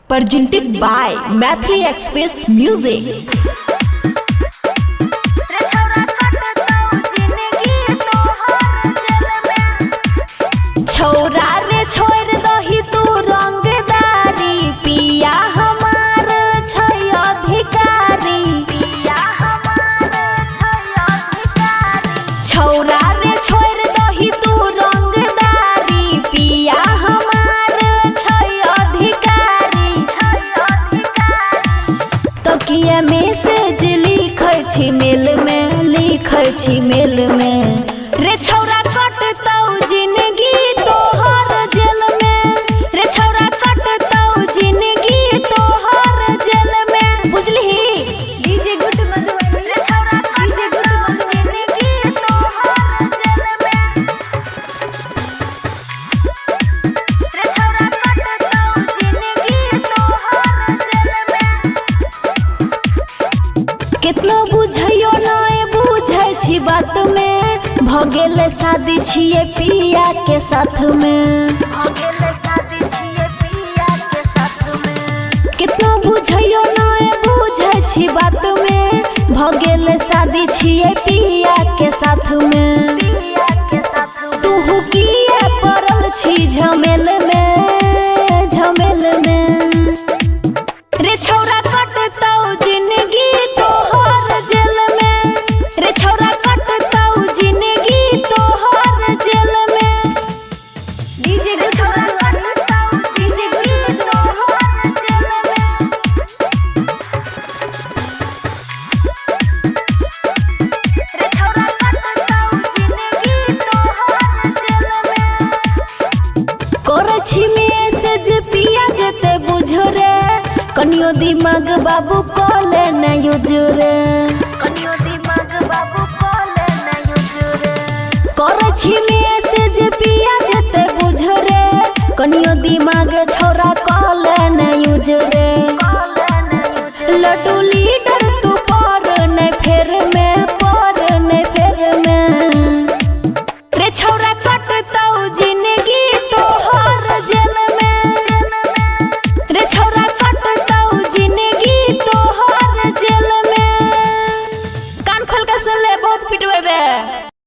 presented by Mathli Express Music. छोरा रे छोड़ दही तू रंगदारी पिया हमार छै अधिकारी पिया हमार छै अधिकारी छोरा रे छोड़ दही तू रंगदारी पिया हमार छै अधिकारी तो किया मैसेज लिखै छी मेल में रे छौरा कटतौ जिंदगी तोहर जेल में रे छौरा कटतौ जिंदगी तोहर जेल में बुझली डीजे गुट मधुबनी रे छौरा डीजे गुट मधुबनी जिंदगी तोहर जेल में रे छौरा कटतौ जिंदगी तोहर जेल में कितना बुझैयो नै बुझै छी बात में भगेल शादी छिए पिया के साथ में भगेल शादी छिए पिया के साथ में कितना बुझैयो नै बुझै छी बात में भगेल शादी छिए पिया के साथ में तू किए पड़ल छी झमेल में रे छौरा कटतौ जिंदगी तोहर जेल में रे छौरा कटतौ जिंदगी तोहर जेल में डीजे गुट मधुबनी डीजे गुट तोहर जेल में रे छौरा कटतौ जिंदगी तोहर जेल में करे छी मैसेज पिया जेते बुझ रे कनियो दिमाग बाबू कॉले न यूज रे कनियो दिमाग बाबू कॉले न यूज रे करे छी मैसेज पिया जेते बुझ रे कनियो दिमाग